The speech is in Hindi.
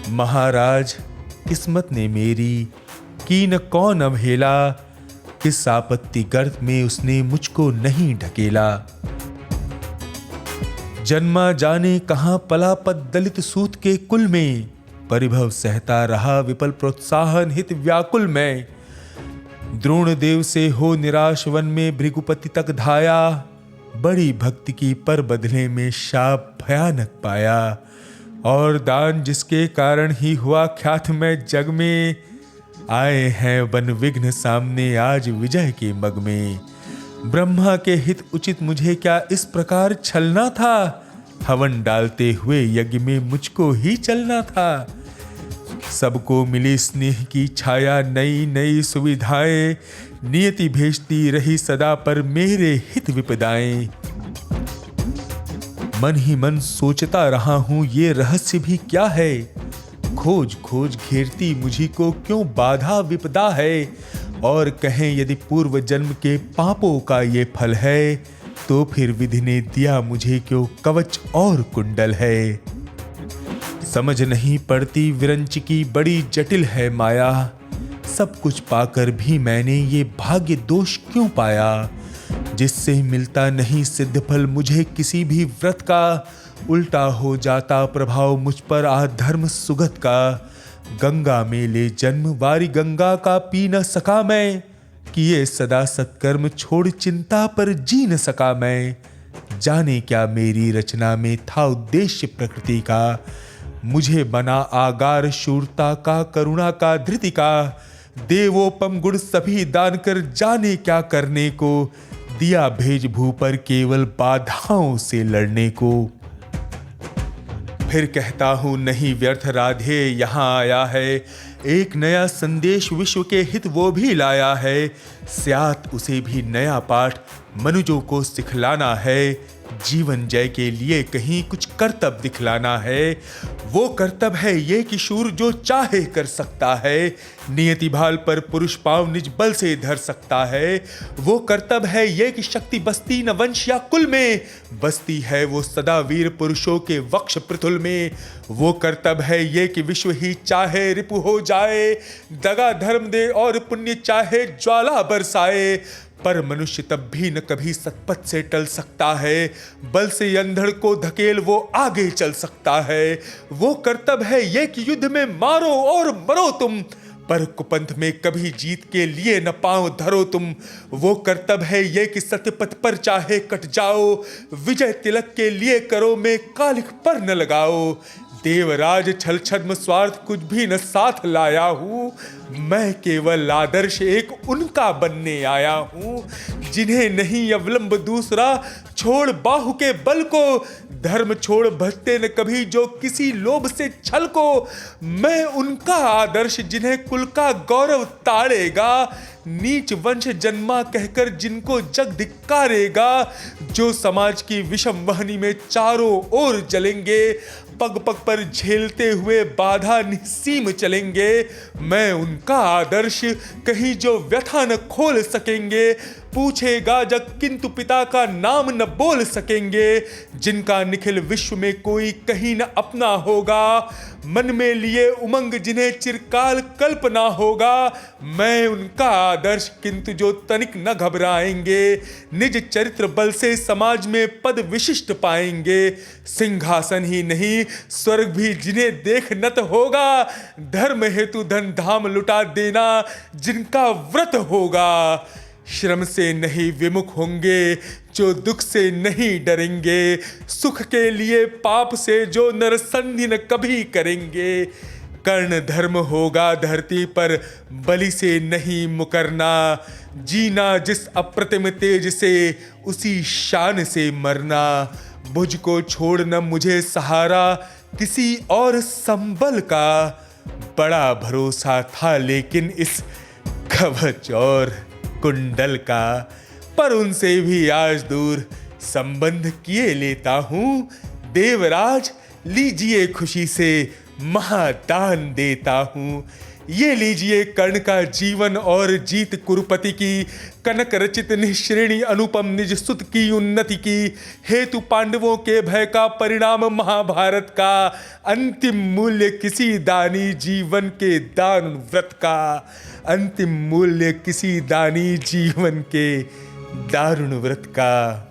महाराज, किस्मत ने मेरी की न कौन अवहेला, किस आपत्ति गर्त में उसने मुझको नहीं ढकेला। जन्मा जाने कहां पला पद दलित सूत के कुल में, परिभव सहता रहा विपल प्रोत्साहन हित व्याकुल में। द्रोण देव से हो निराश वन में भृगुपति तक धाया, बड़ी भक्ति की पर बदले में शाप भयानक पाया। और दान जिसके कारण ही हुआ ख्यात में जग में, आए हैं वन विघ्न सामने आज विजय के मग में। ब्रह्मा के हित उचित मुझे क्या इस प्रकार छलना था, हवन डालते हुए यज्ञ में मुझको ही चलना था। सबको मिली स्नेह की छाया नई नई सुविधाएं, नियति भेजती रही सदा पर मेरे हित विपदाएं। मन ही मन सोचता रहा हूं ये रहस्य भी क्या है, खोज खोज घेरती मुझी को क्यों बाधा विपदा है। और कहें यदि पूर्व जन्म के पापों का ये फल है, तो फिर विधि ने दिया मुझे क्यों कवच और कुंडल है। समझ नहीं पड़ती विरंच की बड़ी जटिल है माया, सब कुछ पाकर भी मैंने ये भाग्य दोष क्यों पाया। जिससे मिलता नहीं सिद्ध फल मुझे किसी भी व्रत का, उल्टा हो जाता प्रभाव मुझ पर अधर्म सुगत का। गंगा में ले जन्म वारी गंगा का पी न सका मैं, किए सदा सत्कर्म छोड़ चिंता पर जी न सका मैं। जाने क्या मेरी रचना में था उद्देश्य प्रकृति का, मुझे बना आगार शूरता का करुणा का धृति का। देवोपम गुण सभी दान कर जाने क्या करने को, दिया भेज भू पर केवल बाधाओं से लड़ने को। फिर कहता हूं नहीं व्यर्थ राधे यहाँ आया है, एक नया संदेश विश्व के हित वो भी लाया है। स्यात उसे भी नया पाठ मनुजों को सिखलाना है, जीवन जय के लिए कहीं कुछ कर्तव्य दिखलाना है। वो कर्तव्य है ये कि शूर जो चाहे कर सकता है, नियति भाल पर पुरुष पांव निज बल से धर सकता है। वो कर्तव्य है ये कि शक्ति बसती न वंश या कुल में, बसती है वो सदा वीर पुरुषों के वक्ष पृथुल में। वो कर्तव्य है ये कि विश्व ही चाहे रिपु हो जाए, दगा धर्म दे और पुण्य चाहे ज्वाला बरसाए। पर मनुष्य तब भी न कभी सतपथ से टल सकता है, बल से अंधड़ को धकेल वो आगे चल सकता है। वो कर्तव्य है ये कि युद्ध में मारो और मरो तुम, पर कुपंथ में कभी जीत के लिए न पांव धरो तुम। वो कर्तव्य है ये कि सत्यपथ पर चाहे कट जाओ, विजय तिलक के लिए करो में कालिख पर न लगाओ। देवराज छल छद्म स्वार्थ कुछ भी न साथ लाया हूँ, मैं केवल आदर्श एक उनका बनने आया हूँ। जिन्हें नहीं अवलंब दूसरा छोड़ बाहु के बल को, धर्म छोड़ भजते न कभी जो किसी लोभ से छल को। मैं उनका आदर्श जिन्हें कुल का गौरव ताड़ेगा, नीच वंश जन्मा कहकर जिनको जग धिक्कारेगा। जो समाज की विषम वहनी में चारों ओर जलेंगे, पग पग पर झेलते हुए बाधा निस्सीम चलेंगे। मैं उनका आदर्श कहीं जो व्यथा न खोल सकेंगे, पूछेगा जग किंतु पिता का नाम न बोल सकेंगे। जिनका निखिल विश्व में कोई कहीं न अपना होगा, मन में लिए उमंग जिन्हें चिरकाल कल्पना होगा। मैं उनका आदर्श किंतु जो तनिक न घबराएंगे, निज चरित्र बल से समाज में पद विशिष्ट पाएंगे। सिंहासन ही नहीं स्वर्ग भी जिन्हें देख नत होगा, धर्म हेतु धन धाम लुटा देना जिनका व्रत होगा। श्रम से नहीं विमुख होंगे जो दुख से नहीं डरेंगे, सुख के लिए पाप से जो नरसंधि न कभी करेंगे। कर्ण धर्म होगा धरती पर बलि से नहीं मुकरना, जीना जिस अप्रतिम तेज से उसी शान से मरना। मुझको छोड़ना मुझे सहारा किसी और संबल का, बड़ा भरोसा था लेकिन इस कवच और कुंडल का। पर उनसे भी आज दूर संबंध किए लेता हूँ, देवराज लीजिए खुशी से महादान देता हूँ। ये लीजिए कर्ण का जीवन और जीत कुरुपति की, कनक रचित निःश्रेणी अनुपम निज सुत की उन्नति की, हेतु पांडवों के भय का परिणाम महाभारत का, अंतिम मूल्य किसी दानी जीवन के दारुण व्रत का, अंतिम मूल्य किसी दानी जीवन के दारुण व्रत का।